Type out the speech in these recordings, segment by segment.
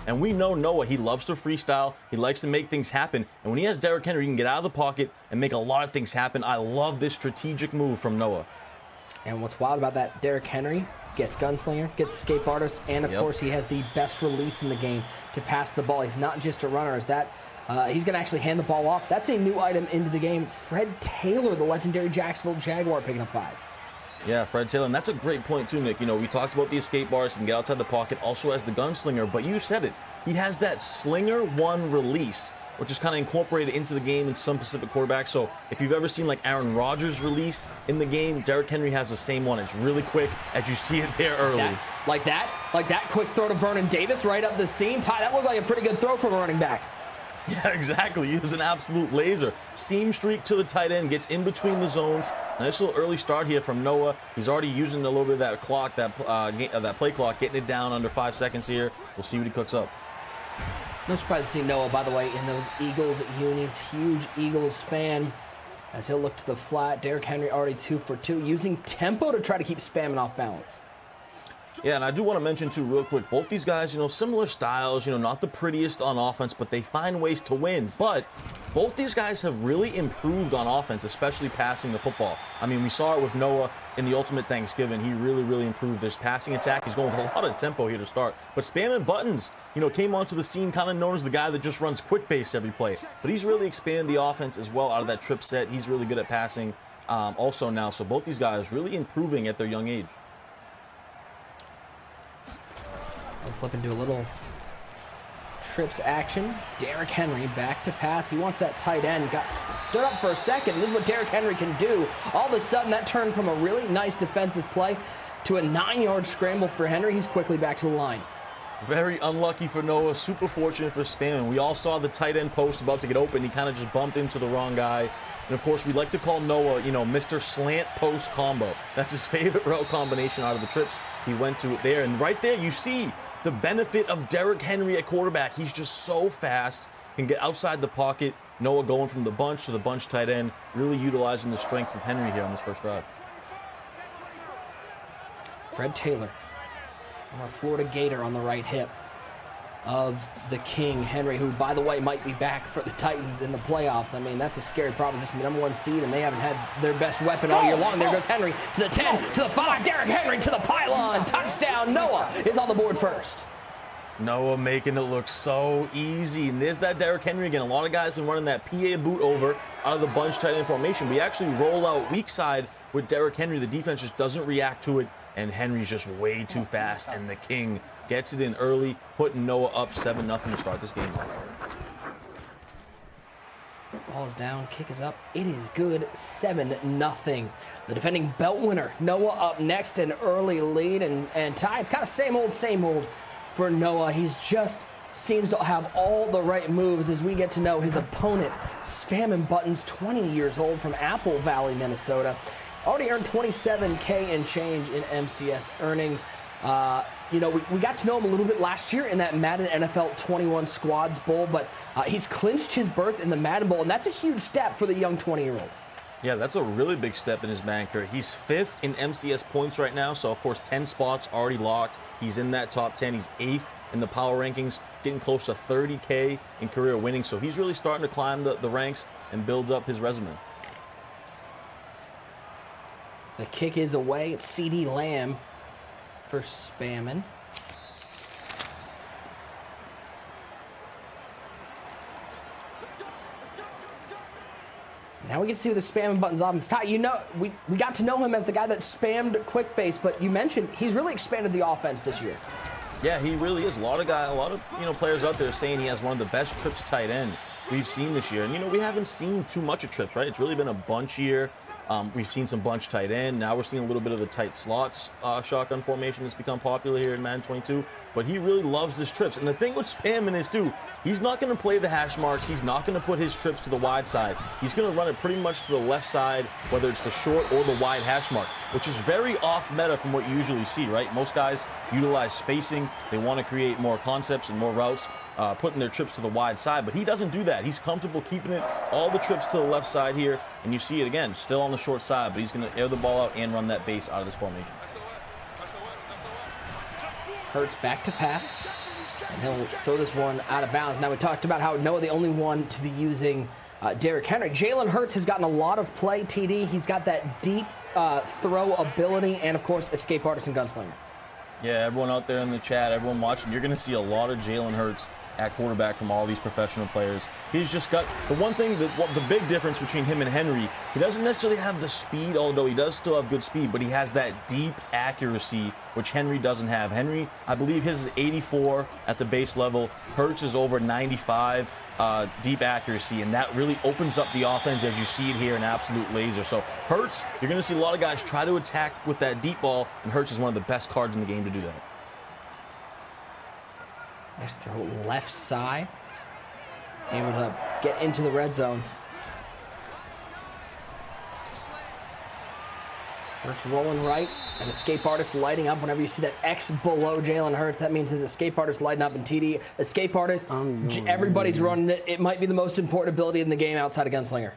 And we know Noah, he loves to freestyle. He likes to make things happen. And when he has Derrick Henry, he can get out of the pocket and make a lot of things happen. I love this strategic move from Noah. And what's wild about that, Derrick Henry gets gunslinger, gets escape artist, and of course he has the best release in the game to pass the ball. He's not just a runner. He's going to actually hand the ball off. That's a new item into the game. Fred Taylor, the legendary Jacksonville Jaguar, picking up 5. Yeah, Fred Taylor, and that's a great point too, Nick. You know, we talked about the escape bars and get outside the pocket, also has the gunslinger, but you said it. He has that slinger one release, which is kind of incorporated into the game in some Pacific quarterbacks. So if you've ever seen like Aaron Rodgers' release in the game, Derrick Henry has the same one. It's really quick as you see it there early. Like that quick throw to Vernon Davis right up the seam. Ty, that looked like a pretty good throw from a running back. Yeah, exactly. He was an absolute laser. Seam streak to the tight end, gets in between the zones. Nice little early start here from Noah. He's already using a little bit of that clock, that play clock, getting it down under 5 seconds here. We'll see what he cooks up. No surprise to see Noah, by the way, in those Eagles unis. Huge Eagles fan. As he'll look to the flat. Derrick Henry already 2 for 2, using tempo to try to keep spamming off balance. Yeah, and I do want to mention, too, real quick, both these guys, you know, similar styles, you know, not the prettiest on offense, but they find ways to win. But both these guys have really improved on offense, especially passing the football. I mean, we saw it with Noah in the Ultimate Thanksgiving. He really improved his passing attack. He's going with a lot of tempo here to start. But SpamminButtons, you know, came onto the scene kind of known as the guy that just runs quick base every play. But he's really expanded the offense as well out of that trip set. He's really good at passing also now. So both these guys really improving at their young age. We'll flip into a little trips action. Derrick Henry back to pass. He wants that tight end. Got stood up for a second. This is what Derrick Henry can do. All of a sudden, that turned from a really nice defensive play to a 9-yard scramble for Henry. He's quickly back to the line. Very unlucky for Noah. Super fortunate for Spammin. We all saw the tight end post about to get open. He kind of just bumped into the wrong guy. And, of course, we like to call Noah, you know, Mr. Slant Post Combo. That's his favorite route combination out of the trips. He went to it there. And right there, you see the benefit of Derrick Henry at quarterback. He's just so fast, can get outside the pocket. Noah going from the bunch to the bunch tight end, really utilizing the strengths of Henry here on this first drive. Fred Taylor, our Florida Gator on the right hip of the King, Henry, who, by the way, might be back for the Titans in the playoffs. I mean, that's a scary proposition. The #1 seed, and they haven't had their best weapon all year long. There goes Henry to the 10, to the 5. Derrick Henry to the pylon. Touchdown. Noah is on the board first. Noah making it look so easy. And there's that Derrick Henry again. A lot of guys been running that PA boot over out of the bunch tight end formation. We actually roll out weak side with Derrick Henry. The defense just doesn't react to it, and Henry's just way too fast, and the King gets it in early, putting Noah up 7-0 to start this game off. Ball is down, kick is up. It is good, 7-0. The defending belt winner, Noah up next, an early lead, and Ty, it's kind of same old for Noah. He's just seems to have all the right moves as we get to know his opponent, SpamminButtons, 20 years old from Apple Valley, Minnesota. Already earned $27K and change in MCS earnings. You know, we got to know him a little bit last year in that Madden NFL 21 Squads Bowl, but he's clinched his berth in the Madden Bowl, and that's a huge step for the young 20-year-old. Yeah, that's a really big step in his Madden career. He's 5th in MCS points right now, so of course 10 spots already locked. He's in that top 10. He's 8th in the power rankings, getting close to 30K in career winnings, so he's really starting to climb the ranks and build up his resume. The kick is away. It's CD Lamb for Spammin. Now we get to see the SpamminButtons offense. Ty, you know, we got to know him as the guy that spammed quick base, but you mentioned he's really expanded the offense this year. Yeah, he really is. A lot of players out there saying he has one of the best trips tight end we've seen this year. And you know, we haven't seen too much of trips, right? It's really been a bunch year. We've seen some bunch tight end. Now we're seeing a little bit of the tight slots shotgun formation that's become popular here in Madden 22. But he really loves his trips. And the thing with Spammin is, too, he's not going to play the hash marks. He's not going to put his trips to the wide side. He's going to run it pretty much to the left side, whether it's the short or the wide hash mark, which is very off meta from what you usually see, right? Most guys utilize spacing. They want to create more concepts and more routes, putting their trips to the wide side. But he doesn't do that. He's comfortable keeping it all the trips to the left side here. And you see it again, still on the short side, but he's going to air the ball out and run that base out of this formation. Hurts back to pass. And he'll throw this one out of bounds. Now, we talked about how Noah the only one to be using Derrick Henry. Jalen Hurts has gotten a lot of play, TD. He's got that deep throw ability and, of course, escape artist and gunslinger. Yeah, everyone out there in the chat, everyone watching, you're going to see a lot of Jalen Hurts at quarterback from all these professional players. He's just got the one thing the big difference between him and Henry, he doesn't necessarily have the speed, although he does still have good speed, but he has that deep accuracy, which Henry doesn't have. Henry, I believe his is 84 at the base level. Hurts is over 95 deep accuracy, and that really opens up the offense as you see it here, an absolute laser. So Hurts, you're going to see a lot of guys try to attack with that deep ball, and Hurts is one of the best cards in the game to do that. Nice throw left side. Able to get into the red zone. Hurts rolling right. An escape artist lighting up. Whenever you see that X below Jalen Hurts, that means his escape artist lighting up. And TD, escape artist, everybody's running it. It might be the most important ability in the game outside of gunslinger.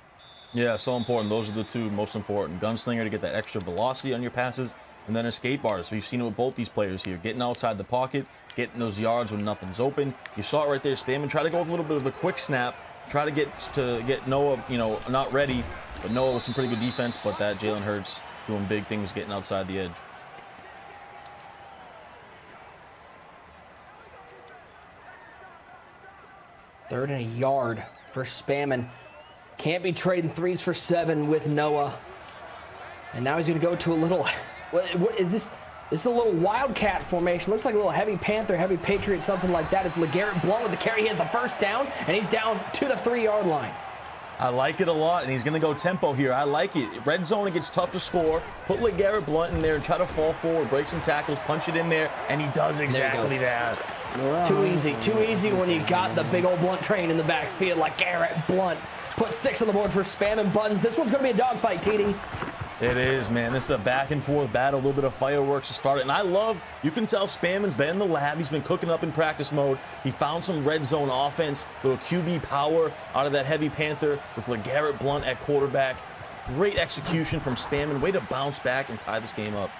Yeah, so important. Those are the two most important. Gunslinger to get that extra velocity on your passes, and then escape artist. We've seen it with both these players here. Getting outside the pocket, getting those yards when nothing's open. You saw it right there, Spammin. Try to go with a little bit of a quick snap. Try to get Noah, not ready. But Noah with some pretty good defense, but that Jalen Hurts doing big things, getting outside the edge. Third and a yard for Spammin. Can't be trading 3s for 7 with Noah. And now he's going to go to a little... What is this? This is a little Wildcat formation. Looks like a little heavy Panther, heavy Patriot, something like that. It's LeGarrette Blount with the carry. He has the first down, and he's down to the 3-yard line. I like it a lot, and he's going to go tempo here. I like it. Red zone, it gets tough to score. Put LeGarrette Blount in there and try to fall forward, break some tackles, punch it in there, and he does exactly that. Too easy when you got the big old Blunt train in the backfield like LeGarrette Blount. Put 6 on the board for SpamminButtons. This one's going to be a dogfight, TD. It is, man. This is a back-and-forth battle, a little bit of fireworks to start it. And I love, you can tell Spammin's been in the lab. He's been cooking up in practice mode. He found some red zone offense, little QB power out of that heavy Panther with LeGarrette Blount at quarterback. Great execution from Spammin. Way to bounce back and tie this game up.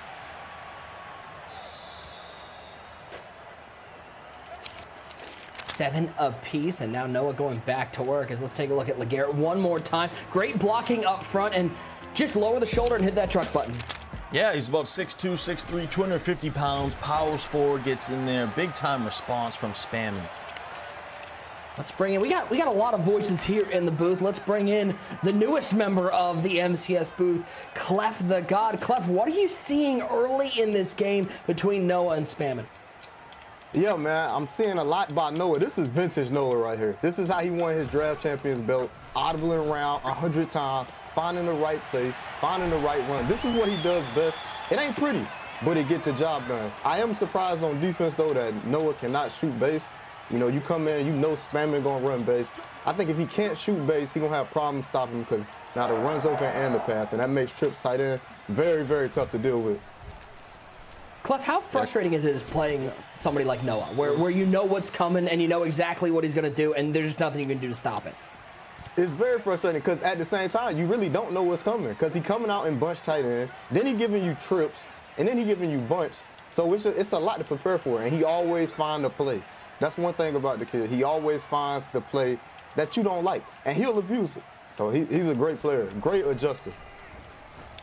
Seven apiece, and now Noah going back to work. As let's take a look at LeGarrette one more time. Great blocking up front, and just lower the shoulder and hit that truck button. Yeah, he's about 6'2", 6'3", 250 pounds, powers forward, gets in there. Big time response from Spammin. Let's bring in, we got a lot of voices here in the booth. Let's bring in the newest member of the MCS booth, Clef the God. Clef, what are you seeing early in this game between Noah and Spammin? Yeah, man, I'm seeing a lot about Noah. This is vintage Noah right here. This is how he won his draft champions belt, audibling around 100 times, finding the right play, finding the right run. This is what he does best. It ain't pretty, but it get the job done. I am surprised on defense, though, that Noah cannot shoot base. You know, you come in, you know Spammin gonna run base. I think if he can't shoot base, he gonna have problems stopping him because now the run's open and the pass, and that makes trips tight end very, very tough to deal with. Clef, how frustrating is it playing somebody like Noah, where you know what's coming and you know exactly what he's going to do, and there's just nothing you can do to stop it? It's very frustrating because at the same time, you really don't know what's coming because he's coming out in bunch tight end, then he giving you trips, and then he giving you bunch. So it's a lot to prepare for, and he always finds a play. That's one thing about the kid. He always finds the play that you don't like, and he'll abuse it. So he's a great player, great adjuster.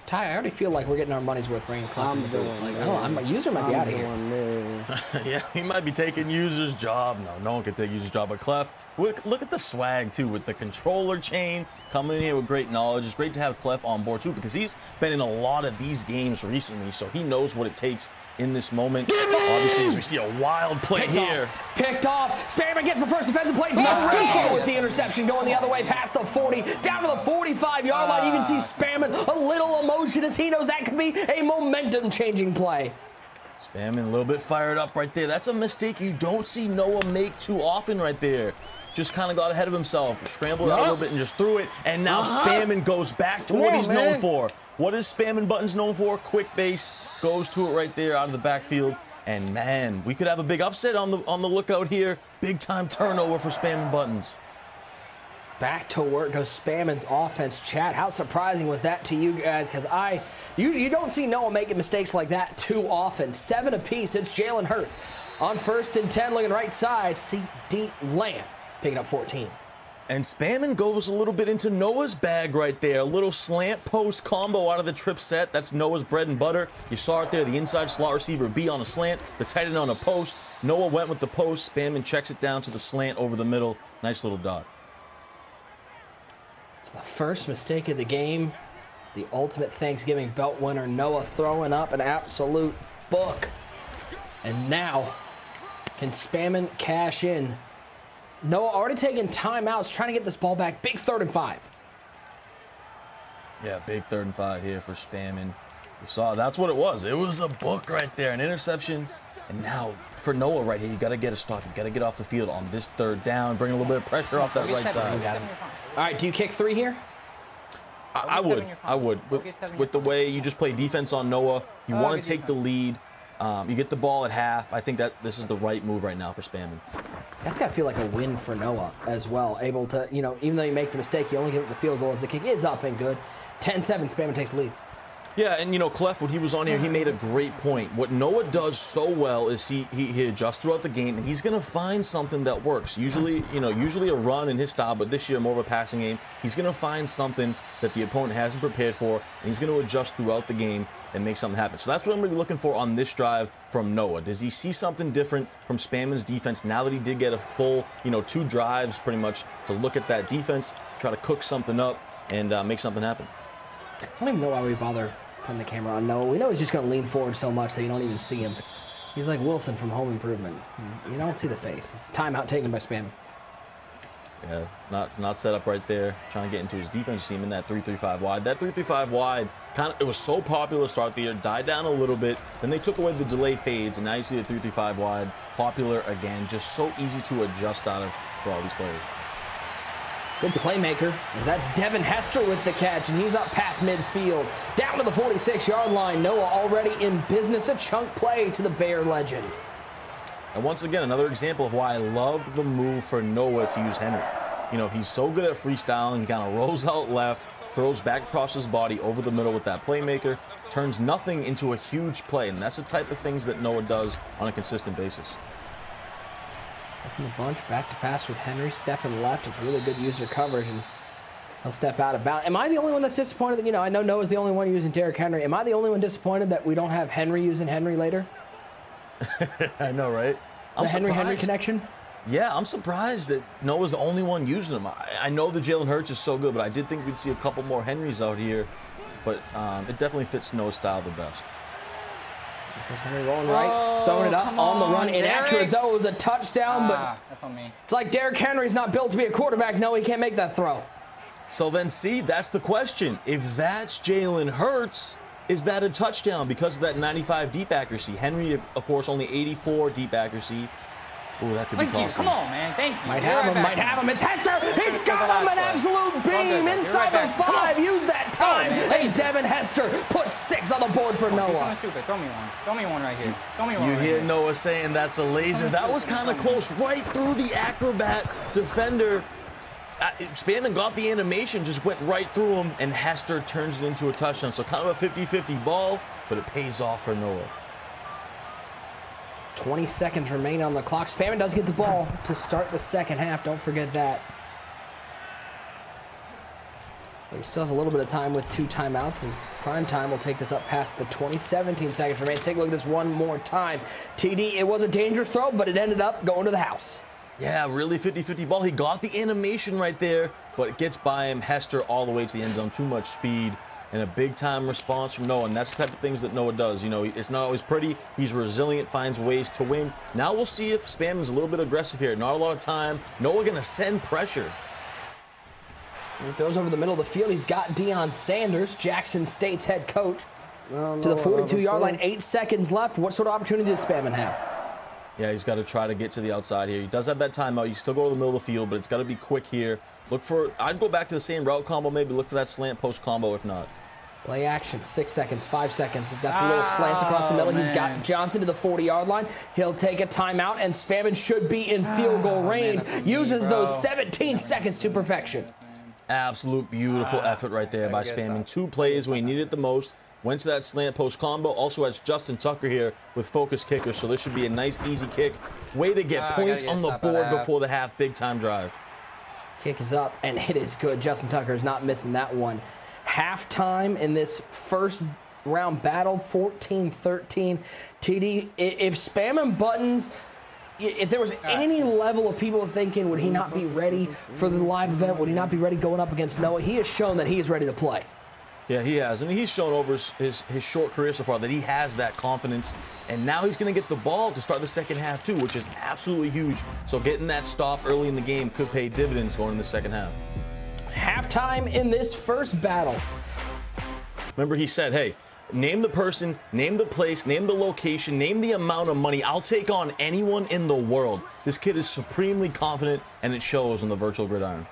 Ty, I already feel like we're getting our money's worth bringing Clef in the booth. Like, I don't know, my user might be out of here. Yeah, he might be taking user's job. No one can take user's job. But Clef, look at the swag, too, with the controller chain coming in here with great knowledge. It's great to have Clef on board, too, because he's been in a lot of these games recently, so he knows what it takes in this moment. Obviously, as we see a wild play here. Picked off. Spammin gets the first defensive play. No with the interception going the other way past the 40, down to the 45-yard line. You can see Spammin a little emotion as he knows that could be a momentum-changing play. Spammin a little bit fired up right there. That's a mistake you don't see Noah make too often right there. Just kind of got ahead of himself, scrambled out a little bit and just threw it. And now Spammin goes back to what he's known for. What is SpamminButtons known for? Quick base. Goes to it right there out of the backfield. And man, we could have a big upset on the lookout here. Big time turnover for SpamminButtons. Back to work goes Spammin's offense. Chat, how surprising was that to you guys? Because you don't see Noah making mistakes like that too often. 7 apiece. It's Jalen Hurts. On 1st and 10, looking right side, CD Lamb picking up 14. And Spammin goes a little bit into Noah's bag right there. A little slant post combo out of the trip set. That's Noah's bread and butter. You saw it there, the inside slot receiver B on a slant, the tight end on a post. Noah went with the post. Spammin checks it down to the slant over the middle. Nice little dot. It's the first mistake of the game. The ultimate Thanksgiving belt winner, Noah, throwing up an absolute book. And now, can Spammin cash in? Noah already taking timeouts, trying to get this ball back. Big 3rd and 5. Yeah, big 3rd and 5 here for Spammin. You saw, that's what it was. It was a book right there, an interception. And now, for Noah right here, you got to get a stop. You got to get off the field on this 3rd down, bring a little bit of pressure off that right side. All right, do you kick 3 here? I would. With the way you just play defense on Noah, you want to take the lead. You get the ball at half. I think that this is the right move right now for Spammin. That's got to feel like a win for Noah as well. Able to, even though you make the mistake, you only give up the field goal as the kick is up and good. 10-7, Spammin takes the lead. Yeah, and Clef, when he was on here, he made a great point. What Noah does so well is he adjusts throughout the game, and he's going to find something that works. Usually a run in his style, but this year more of a passing game. He's going to find something that the opponent hasn't prepared for, and he's going to adjust throughout the game and make something happen. So that's what I'm going to be looking for on this drive from Noah. Does he see something different from Spammin's defense now that he did get a full, 2 drives pretty much to look at that defense, try to cook something up, and make something happen? I don't even know why we bother putting the camera on Noah. We know he's just going to lean forward so much that you don't even see him. He's like Wilson from Home Improvement. You don't see the face. It's timeout taken by Spammin. Yeah, not set up right there. Trying to get into his defense. You see him in that 3-3-5 wide. That 3-3-5 wide, it was so popular to start the year, died down a little bit. Then they took away the delay fades, and now you see the 3-3-5 wide. Popular again. Just so easy to adjust out of for all these players. Good playmaker, as that's Devin Hester with the catch, and he's up past midfield. Down to the 46-yard line. Noah already in business. A chunk play to the Bear legend. And once again, another example of why I love the move for Noah to use Henry. He's so good at freestyling. He kind of rolls out left, throws back across his body over the middle with that playmaker, turns nothing into a huge play. And that's the type of things that Noah does on a consistent basis. From the bunch, back to pass with Henry, stepping left. It's really good user coverage, and he'll step out of bounds. Am I the only one that's disappointed that, I know Noah's the only one using Derrick Henry. Am I the only one disappointed that we don't have Henry using Henry later? I know, right? The Henry connection? Yeah, I'm surprised that Noah's the only one using him. I know the Jalen Hurts is so good, but I did think we'd see a couple more Henrys out here. But it definitely fits Noah's style the best. Henry going right, throwing it up on the run. Inaccurate, though. It was a touchdown, but that's on me. It's like Derrick Henry's not built to be a quarterback. No, he can't make that throw. So then, see, that's the question. If that's Jalen Hurts, is that a touchdown because of that 95 deep accuracy? Henry, of course, only 84 deep accuracy. Ooh, that could be costly. Come on, man. Thank you. Might have him. It's Hester. He's got him. An absolute beam inside the 5. Use that time. And Devin Hester puts 6 on the board for Noah. Stupid. Throw me one. Throw me one right here. Throw me one. You hear Noah saying that's a laser. That was kind of close. Right through the acrobat defender. Spammin got the animation, just went right through him, and Hester turns it into a touchdown. So kind of a 50-50 ball, but it pays off for Noah. 20 seconds remain on the clock. Spammin does get the ball to start the second half. Don't forget that. But he still has a little bit of time with 2 timeouts. His prime time will take this up past the 17 seconds remain. Take a look at this one more time. TD, it was a dangerous throw, but it ended up going to the house. Yeah, really 50-50 ball. He got the animation right there, but it gets by him. Hester all the way to the end zone. Too much speed. And a big-time response from Noah, and that's the type of things that Noah does. It's not always pretty. He's resilient, finds ways to win. Now we'll see if Spammin's a little bit aggressive here. Not a lot of time. Noah going to send pressure. He throws over the middle of the field. He's got Deion Sanders, Jackson State's head coach, to the 42-yard line. 8 seconds left. What sort of opportunity does Spammin have? Yeah, he's got to try to get to the outside here. He does have that timeout. You still go to the middle of the field, but it's got to be quick here. I'd go back to the same route combo, maybe look for that slant post combo if not. Play action, 6 seconds, 5 seconds. He's got the little slants across the middle. He's got Johnson to the 40-yard line. He'll take a timeout, and Spammin should be in field goal range. Uses those 17 seconds to perfection. Absolute beautiful effort right there by Spammin. 2 plays when he needed it the most. Went to that slant post combo. Also has Justin Tucker here with focus kickers, so this should be a nice, easy kick. Way to get points on the board before the half. Big time drive. Kick is up, and it is good. Justin Tucker is not missing that one. Halftime in this first round battle, 14-13. TD, if SpamminButtons, if there was any level of people thinking, would he not be ready for the live event? Would he not be ready going up against Noah? He has shown that he is ready to play. Yeah, he has. And he's shown over his short career so far that he has that confidence. And now he's going to get the ball to start the second half, too, which is absolutely huge. So getting that stop early in the game could pay dividends going in the second half. Halftime in this first battle. Remember, he said, hey, name the person, name the place, name the location, name the amount of money. I'll take on anyone in the world. This kid is supremely confident, and it shows on the virtual gridiron.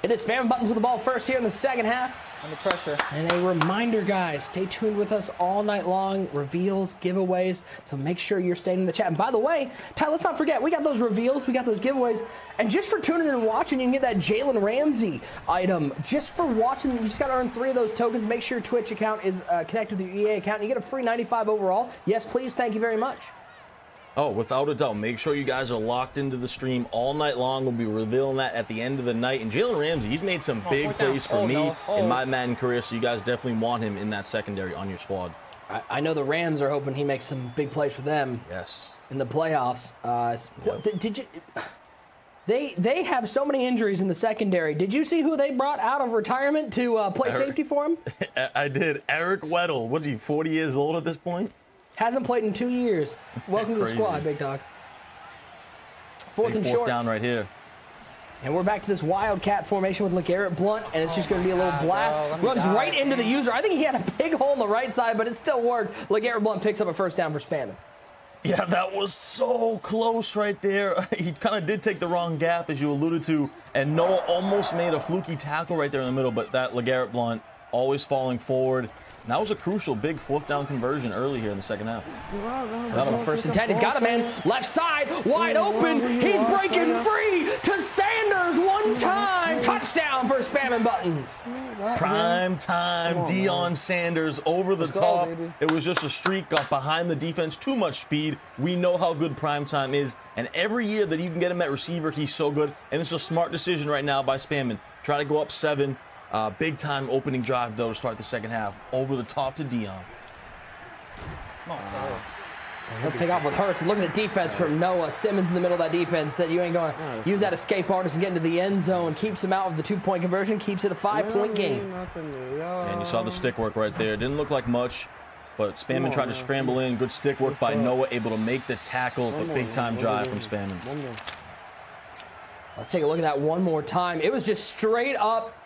It is SpamminButtons with the ball first here in the second half. Under pressure. And a reminder, guys, stay tuned with us all night long. Reveals, giveaways, so make sure you're staying in the chat. And by the way, Ty, let's not forget, we got those reveals, we got those giveaways. And just for tuning in and watching, you can get that Jalen Ramsey item. Just for watching, you just got to earn 3 of those tokens. Make sure your Twitch account is connected with your EA account. And you get a free 95 overall. Yes, please. Thank you very much. Oh, without a doubt. Make sure you guys are locked into the stream all night long. We'll be revealing that at the end of the night. And Jalen Ramsey, he's made some big plays for me in my Madden career, so you guys definitely want him in that secondary on your squad. I know the Rams are hoping he makes some big plays for them. Yes. In the playoffs. Did you? They have so many injuries in the secondary. Did you see who they brought out of retirement to play safety for him? I did. Eric Weddle. Was he 40 years old at this point? Hasn't played in 2 years. Welcome to the squad, big dog. Fourth and short. Down right here. And we're back to this wildcat formation with LeGarrette Blount, and it's just going to be a little blast. Runs right into the user. I think he had a big hole in the right side, but it still worked. LeGarette Blount picks up a first down for Spammin. Yeah, that was so close right there. He kind of did take the wrong gap, as you alluded to, and Noah almost made a fluky tackle right there in the middle, but that LeGarette Blount always falling forward. And that was a crucial big 4th down conversion early here in the second half. First and 10. He's got a man left side, wide open. He's breaking free to Sanders one time. Touchdown for SpamminButtons. Prime time, Deion Sanders over the top. It was just a streak, got behind the defense, too much speed. We know how good prime time is. And every year that you can get him at receiver, he's so good. And it's a smart decision right now by Spammin. Try to go up 7. Big time opening drive, though, to start the second half. Over the top to Deion. He'll take off with Hurts. Look at the defense from Noah. Simmons in the middle of that defense said you ain't going to use that escape artist and get into the end zone. Keeps him out of the 2-point conversion. Keeps it a 5-point game. And you saw the stick work right there. Didn't look like much, but Spammin tried to scramble in. Good stick work by Noah, able to make the tackle. But big time drive from Spammin. Let's take a look at that one more time. It was just straight up.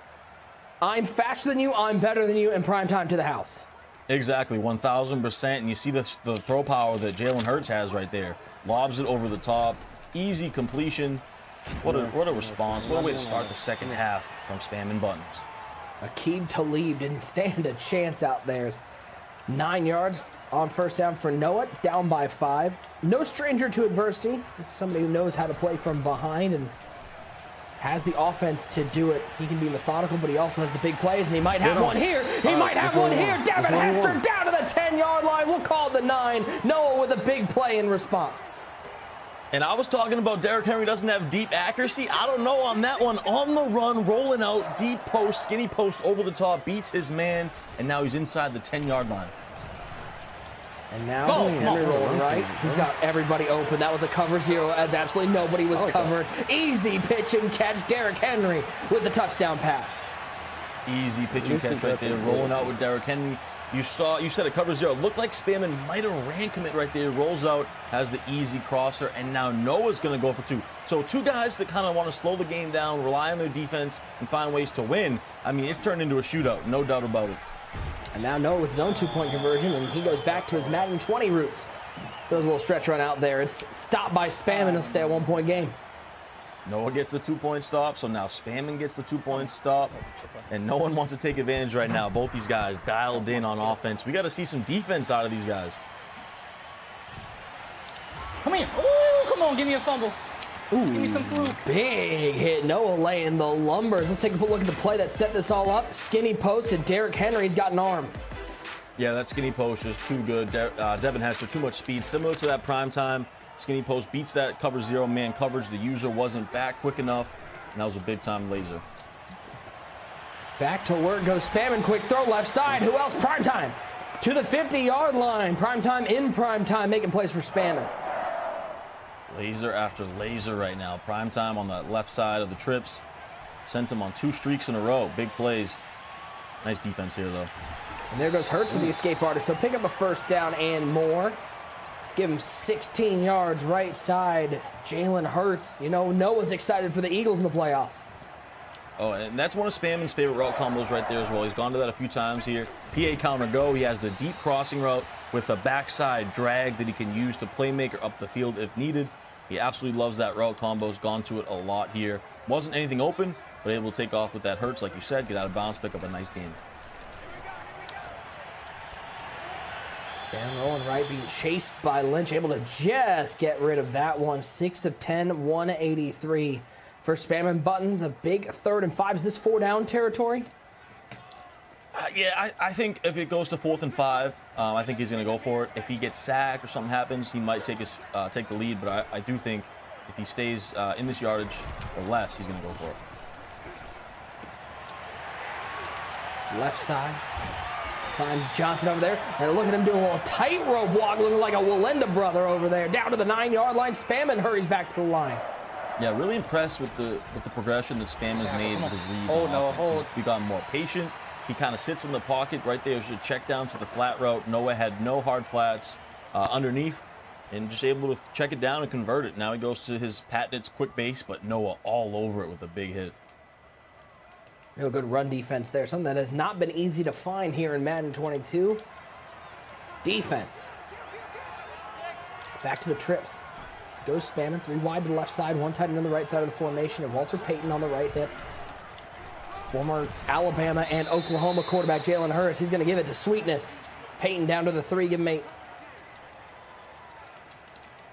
I'm faster than you, I'm better than you, and prime time to the house. Exactly, 1,000%. And you see the throw power that Jalen Hurts has right there. Lobs it over the top. Easy completion. What a response. What a way to start the second half from SpamminButtons. Aqib Talib didn't stand a chance out there. 9 yards on first down for Noah, down by 5. No stranger to adversity. This is somebody who knows how to play from behind and has the offense to do it. He can be methodical, but he also has the big plays, and he might have one here. He might have one here. Devin Hester down to the 10-yard line. We'll call the 9. Noah with a big play in response. And I was talking about Derrick Henry doesn't have deep accuracy. I don't know on that one. On the run, rolling out, deep post, skinny post over the top, beats his man, and now he's inside the 10-yard line. And now Henry rolling right. He's got everybody open. That was a cover 0 as absolutely nobody was covered. Easy pitch and catch. Derrick Henry with the touchdown pass. Easy pitch and catch right there. Rolling out with Derrick Henry. You said a cover 0. Looked like Spammin might have ran commit right there. Rolls out, has the easy crosser, and now Noah's going to go for 2. So 2 guys that kind of want to slow the game down, rely on their defense, and find ways to win. I mean, it's turned into a shootout, no doubt about it. And now Noah with his own 2-point conversion, and he goes back to his Madden 20 roots. Throws a little stretch run out there. It's stopped by Spammin and stay a 1-point game. Noah gets the 2-point stop, so now Spammin gets the 2-point stop, and no one wants to take advantage right now. Both these guys dialed in on offense. We got to see some defense out of these guys. Come here. Ooh, come on, give me a fumble. Ooh, give me some fluke. Big hit. Noah laying the lumbers. Let's take a look at the play that set this all up. Skinny post, and Derrick Henry's got an arm. Yeah, that skinny post is too good. Devin Hester, too much speed. Similar to that primetime skinny post, beats that cover zero man coverage. The user wasn't back quick enough, and that was a big-time laser. Back to work goes Spammin. Quick throw left side. Who else? Primetime to the 50-yard line. Primetime in primetime, making plays for Spammin. Laser after laser right now. Primetime on the left side of the trips. Sent him on 2 streaks in a row. Big plays. Nice defense here, though. And there goes Hurts with the escape artist. So pick up a first down and more. Give him 16 yards right side. Jalen Hurts. You know, Noah's excited for the Eagles in the playoffs. Oh, and that's one of Spammin's favorite route combos right there as well. He's gone to that a few times here. PA counter go. He has the deep crossing route with a backside drag that he can use to playmaker up the field if needed. He absolutely loves that route combo. He's gone to it a lot here. Wasn't anything open, but able to take off with that Hurts, like you said, get out of bounds, pick up a nice gain. Spam rolling right, being chased by Lynch, able to just get rid of that one. 6 of 10, 183 for SpamminButtons. A big 3rd and 5. Is this 4-down territory? Yeah, I think if it goes to 4th and 5, I think he's going to go for it. If he gets sacked or something happens, he might take the lead. But I do think if he stays in this yardage or less, he's going to go for it. Left side. Finds Johnson over there. And look at him doing a little tightrope walk, looking like a Walenda brother over there. Down to the 9-yard line. Spammin hurries back to the line. Yeah, really impressed with the progression that Spammin's made with his reads on offense. He's become more patient. He kind of sits in the pocket right there. There's a check down to the flat route. Noah had no hard flats underneath and just able to check it down and convert it. Now he goes to his patented quick base, but Noah all over it with a big hit. Real good run defense there. Something that has not been easy to find here in Madden 22. Defense. Back to the trips. Goes Spammin. 3 wide to the left side, 1 tight end on the right side of the formation, and Walter Payton on the right hip. Former Alabama and Oklahoma quarterback Jalen Hurts. He's going to give it to Sweetness. Payton down to the 3, give him 8.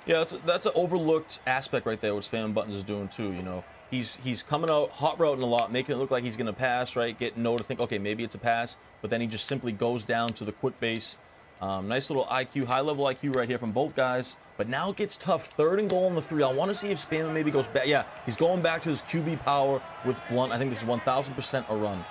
Yeah, that's an overlooked aspect right there what SpamminButtons is doing too, you know. He's coming out hot routing a lot, making it look like he's going to pass, right? Getting Noah to think, okay, maybe it's a pass, but then he just simply goes down to the quick base. Nice little IQ, high-level IQ right here from both guys. But now it gets tough. 3rd and goal on the 3. I want to see if Spammin maybe goes back. Yeah, he's going back to his QB power with Blount. I think this is 1,000% a run.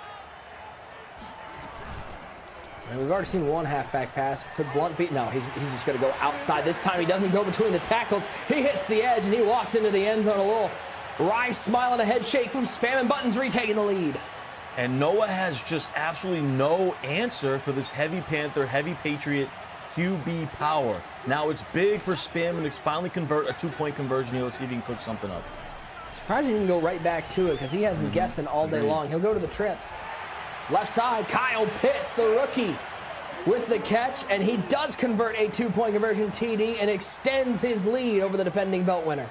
And we've already seen 1 halfback pass. Could Blount beat? No, he's just going to go outside. This time he doesn't go between the tackles. He hits the edge, and he walks into the end zone a little. Wry smile and a head shake from SpamminButtons, retaking the lead. And Noah has just absolutely no answer for this heavy Panther, heavy Patriot QB power. Now it's big for Spammin to finally convert a 2-point conversion here. Let's see if he can cook something up. Surprised he didn't go right back to it because he has him guessing all day long. He'll go to the trips. Left side, Kyle Pitts, the rookie, with the catch, and he does convert a 2-point conversion TD and extends his lead over the defending belt winner.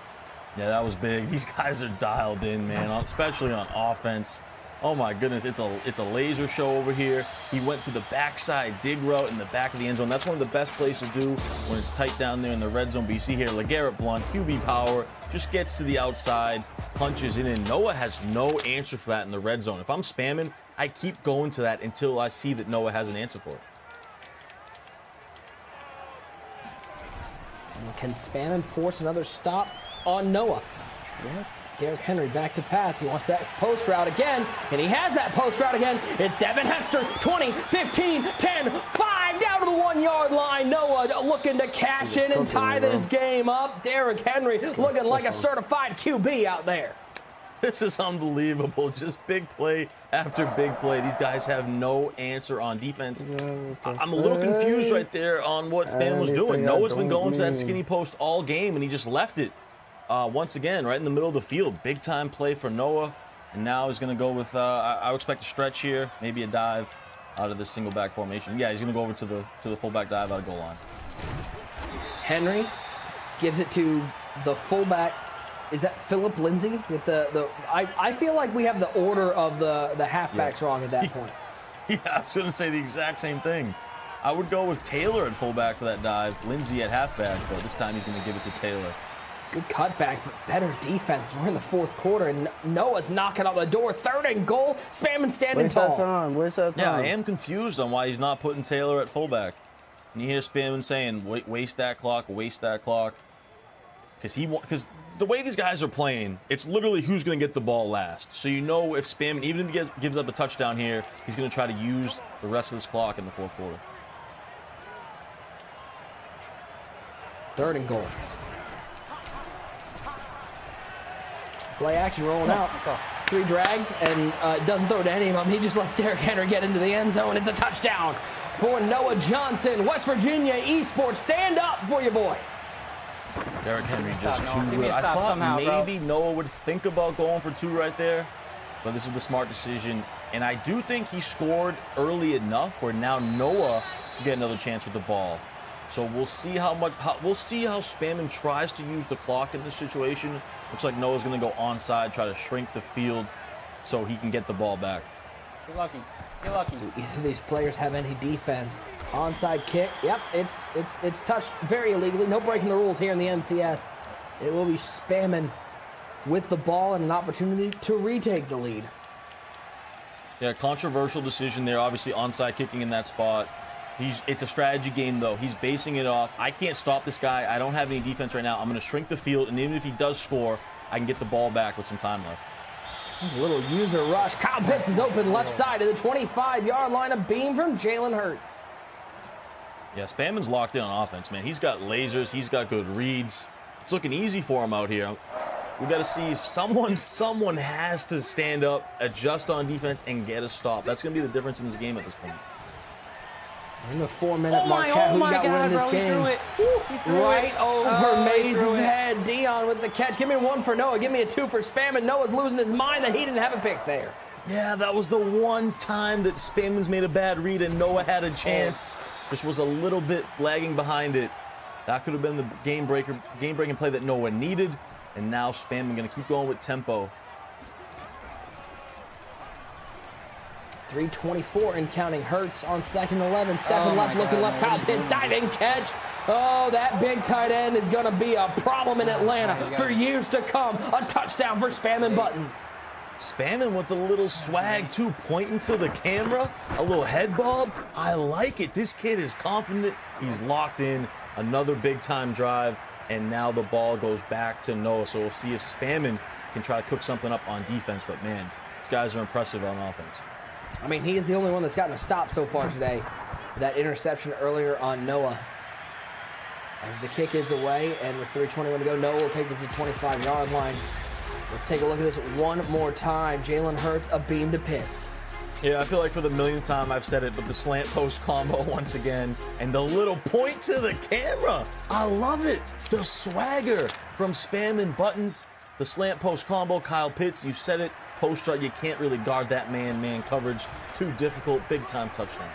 Yeah, that was big. These guys are dialed in, man, especially on offense. Oh my goodness, it's a laser show over here. He went to the backside dig route in the back of the end zone. That's one of the best plays to do when it's tight down there in the red zone. But you see here, LeGarrette Blount, QB power, just gets to the outside, punches it in. Noah has no answer for that in the red zone. If I'm Spammin, I keep going to that until I see that Noah has an answer for it. And can Spammin force another stop on Noah? Yeah. Derrick Henry back to pass. He wants that post route again, and he has that post route again. It's Devin Hester, 20, 15, 10, 5, down to the 1-yard line. Noah looking to cash in and tie this game up. Derrick Henry looking like a certified QB out there. This is unbelievable. Just big play after big play. These guys have no answer on defense. I'm a little confused right there on what Spam was doing. Noah's been going to that skinny post all game, and he just left it. Once again, right in the middle of the field. Big time play for Noah. And now he's going to go with, I would expect a stretch here, maybe a dive out of the single back formation. Yeah, he's going to go over to the fullback dive out of goal line. Henry gives it to the fullback. Is that Philip Lindsay with I feel like we have the order of the halfbacks wrong at that point. Yeah, I was going to say the exact same thing. I would go with Taylor at fullback for that dive, Lindsay at halfback, but this time he's going to give it to Taylor. Good cutback, but better defense. We're in the fourth quarter, and Noah's knocking on the door. 3rd and goal. Spammin standing tall. Where's that time? Yeah, I am confused on why he's not putting Taylor at fullback. And you hear Spammin saying, waste that clock, waste that clock. Because the way these guys are playing, it's literally who's going to get the ball last. So you know if Spammin, even if he gives up a touchdown here, he's going to try to use the rest of this clock in the fourth quarter. 3rd and goal. Play action rolling out. 3 drags and doesn't throw to any of them. He just lets Derrick Henry get into the end zone. It's a touchdown for Noah Johnson. West Virginia Esports, stand up for your boy. Derrick Henry just too good. I thought maybe Noah would think about going for 2 right there, but this is the smart decision. And I do think he scored early enough where now Noah can get another chance with the ball. So we'll see how Spammin tries to use the clock in this situation. Looks like Noah's going to go onside, try to shrink the field so he can get the ball back. You're lucky. You're lucky. Either of these players have any defense. Onside kick. Yep, it's touched very illegally. No breaking the rules here in the MCS. It will be Spammin with the ball and an opportunity to retake the lead. Yeah, controversial decision there. Obviously, onside kicking in that spot. It's a strategy game, though. He's basing it off, I can't stop this guy. I don't have any defense right now. I'm going to shrink the field, and even if he does score, I can get the ball back with some time left. A little user rush. Kyle Pitts is open left side of the 25-yard line. A beam from Jalen Hurts. Yeah, Spammin's locked in on offense, man. He's got lasers. He's got good reads. It's looking easy for him out here. We got to see if someone has to stand up, adjust on defense, and get a stop. That's going to be the difference in this game at this point. In the 4-minute mark, Chad, who got winning this game? Right over Mays' head. Dion with the catch. Give me 1 for Noah. Give me a 2 for Spammin. Noah's losing his mind that he didn't have a pick there. Yeah, that was the one time that Spammin's made a bad read and Noah had a chance. Just was a little bit lagging behind it. That could have been the game-breaking play that Noah needed. And now Spammin going to keep going with tempo. 3:24 and counting. Hurts on 2nd 11. Stepping left, looking left. Kyle Pitts, diving catch. Oh, that big tight end is going to be a problem in Atlanta for years to come. A touchdown for SpamminButtons. Spammin with a little swag, too, pointing to the camera. A little head bob. I like it. This kid is confident. He's locked in. Another big-time drive. And now the ball goes back to Noah. So we'll see if Spammin can try to cook something up on defense. But, man, these guys are impressive on offense. I mean, he is the only one that's gotten a stop so far today. That interception earlier on Noah. As the kick is away, and with 3:21 to go, Noah will take this to the 25-yard line. Let's take a look at this one more time. Jalen Hurts, a beam to Pitts. Yeah, I feel like for the millionth time I've said it, but the slant post combo once again. And the little point to the camera. I love it. The swagger from SpamminButtons. The slant post combo, Kyle Pitts, you said it. Post route, you can't really guard that man coverage. Too difficult, big-time touchdown.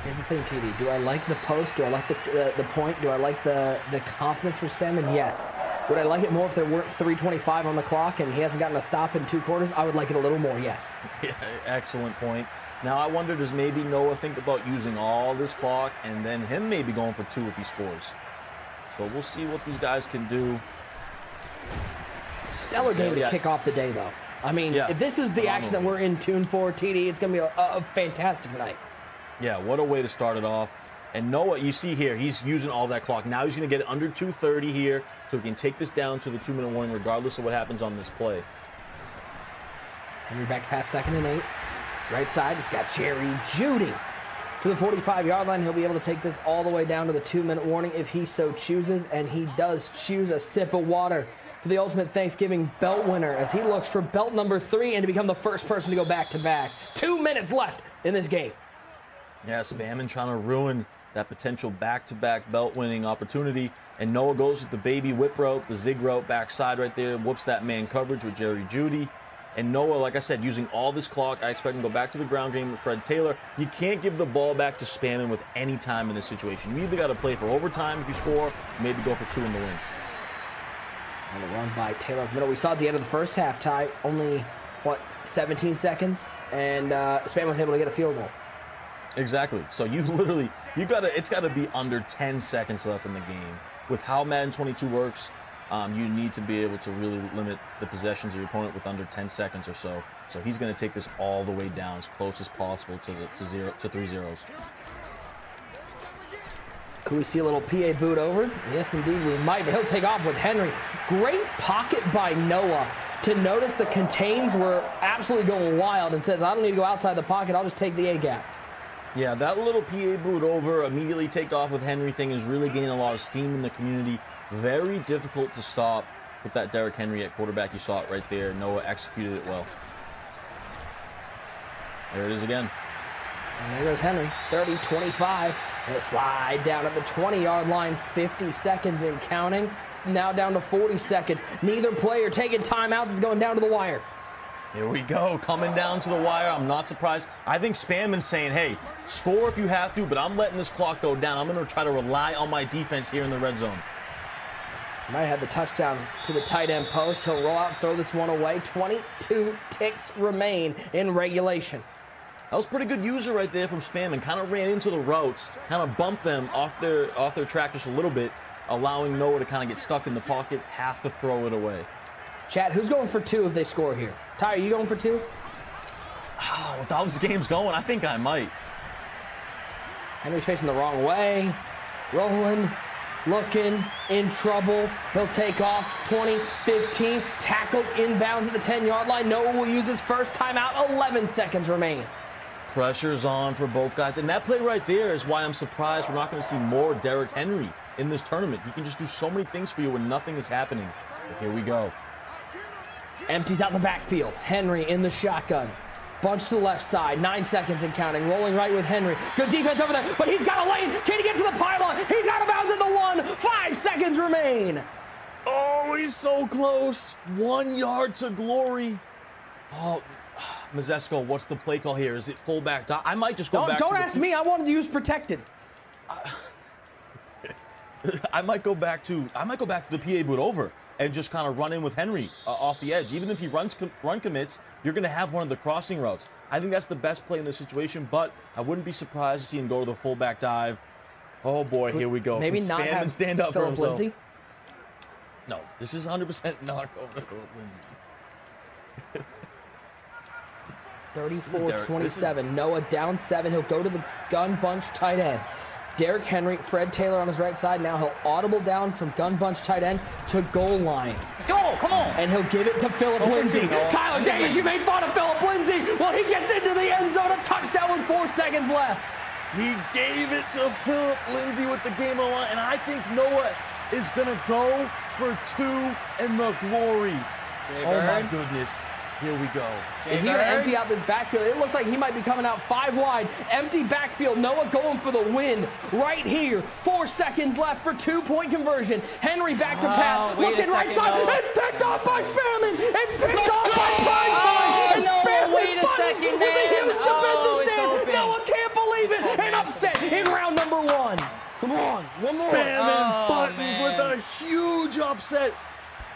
Here's the thing, TD. Do I like the post? Do I like the point? Do I like the confidence for Spammin? Yes. Would I like it more if there weren't 3:25 on the clock and he hasn't gotten a stop in 2 quarters? I would like it a little more, yes. Yeah, excellent point. Now, I wonder, does maybe Noah think about using all this clock and then him maybe going for 2 if he scores? So we'll see what these guys can do. Stellar game to kick off the day, though. I mean, if this is the action that we're in tune for, TD, it's going to be a fantastic night. Yeah, what a way to start it off. And Noah, you see here, he's using all that clock. Now he's going to get it under 2:30 here, so he can take this down to the 2-minute warning regardless of what happens on this play. Henry back past 2nd and 8. Right side, he's got Jerry Jeudy to the 45-yard line. He'll be able to take this all the way down to the 2-minute warning if he so chooses, and he does choose. A sip of water for the ultimate Thanksgiving belt winner as he looks for belt number 3 and to become the first person to go back-to-back. 2 minutes left in this game. Yeah, Spammin trying to ruin that potential back-to-back belt-winning opportunity. And Noah goes with the baby whip route, the zig route backside right there, whoops that man coverage with Jerry Jeudy. And Noah, like I said, using all this clock, I expect him to go back to the ground game with Fred Taylor. You can't give the ball back to Spammin with any time in this situation. You either got to play for overtime if you score, maybe go for 2 in the win. And a run by Taylor middle. We saw at the end of the first half, Ty, only, 17 seconds? And Spammin was able to get a field goal. Exactly. So you literally, it's got to be under 10 seconds left in the game. with how Madden 22 works, you need to be able to really limit the possessions of your opponent with under 10 seconds or so. So he's going to take this all the way down as close as possible to 3 zeros. Could we see a little PA boot over? Yes, indeed, we might. He'll take off with Henry. Great pocket by Noah to notice the contains were absolutely going wild and says, I don't need to go outside the pocket. I'll just take the A-gap. Yeah, that little PA boot over, immediately take off with Henry thing is really gaining a lot of steam in the community. Very difficult to stop with that Derrick Henry at quarterback. You saw it right there. Noah executed it well. There it is again. And there goes Henry, 30-25. He'll slide down at the 20-yard line, 50 seconds and counting. Now down to 40 seconds. Neither player taking timeouts. It's going down to the wire. Here we go, coming down to the wire. I'm not surprised. I think Spammin's saying, hey, score if you have to, but I'm letting this clock go down. I'm going to try to rely on my defense here in the red zone. Might have the touchdown to the tight end post. He'll roll out and throw this one away. 22 ticks remain in regulation. That was pretty good user right there from Spammin. Kind of ran into the routes, kind of bumped them off their track just a little bit, allowing Noah to kind of get stuck in the pocket, have to throw it away. Chad, who's going for 2 if they score here? Ty, are you going for 2? Oh, with how this game's going, I think I might. Henry's facing the wrong way. Rolling, looking, in trouble. He'll take off. 20, 15, tackled inbound to the 10-yard line. Noah will use his first timeout. 11 seconds remain. Pressure's on for both guys. And that play right there is why I'm surprised we're not going to see more Derrick Henry in this tournament. He can just do so many things for you when nothing is happening. But here we go. Empties out the backfield. Henry in the shotgun. Bunch to the left side. 9 seconds and counting. Rolling right with Henry. Good defense over there, but he's got a lane. Can he get to the pylon? He's out of bounds at the 1. 5 seconds remain. Oh, he's so close. 1 yard to glory. Oh, Mazesko, what's the play call here? Is it fullback? I might just go back to Don't ask me. I wanted to use protected. I might go back to the PA boot over and just kind of run in with Henry off the edge. Even if he run commits, you're going to have one of the crossing routes. I think that's the best play in this situation, but I wouldn't be surprised to see him go to the fullback dive. Oh boy, here we go. Maybe Can not Spammin have stand up Phillip for himself. Lindsay? No, this is 100% not going to Phillip Lindsay. 34-27. Noah down 7. He'll go to the gun bunch tight end. Derrick Henry, Fred Taylor on his right side. Now he'll audible down from gun bunch tight end to goal line. Go, come on. And he'll give it to Phillip Lindsay. Tyler Davis, you made fun of Phillip Lindsay. Well, he gets into the end zone. A touchdown with 4 seconds left. He gave it to Phillip Lindsay with the game on line, and I think Noah is going to go for 2 in the glory. Oh, my goodness. Here we go. If he's going to empty out this backfield, it looks like he might be coming out 5 wide. Empty backfield. Noah going for the win right here. 4 seconds left for 2-point conversion. Henry back to pass. Looking right side. Noah. It's picked off by Spammin. It's picked off by Primetime. And SpamminButtons with a huge defensive stand. Noah can't believe it. An upset in round number 1. Come on, one more. SpamminButtons with a huge upset.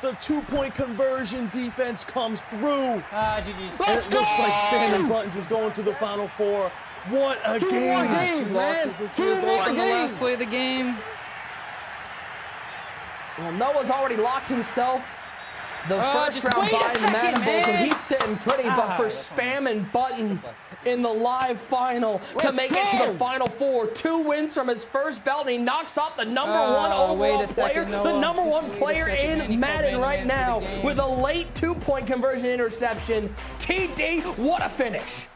The 2-point conversion defense comes through. GG's. And it looks like SpamminButtons is going to the Final Four. What a game. 2 losses this year, both on the last play of the game. Well, Noah's already locked himself the first just round wait bye a in the Madden second, Bowl, so man. he's sitting pretty. But for SpamminButtons in the live final to make it to the Final Four, 2 wins from his first belt, and he knocks off the number 1 overall player, the number 1 player in Madden right now with a late 2-point conversion interception. TD, what a finish.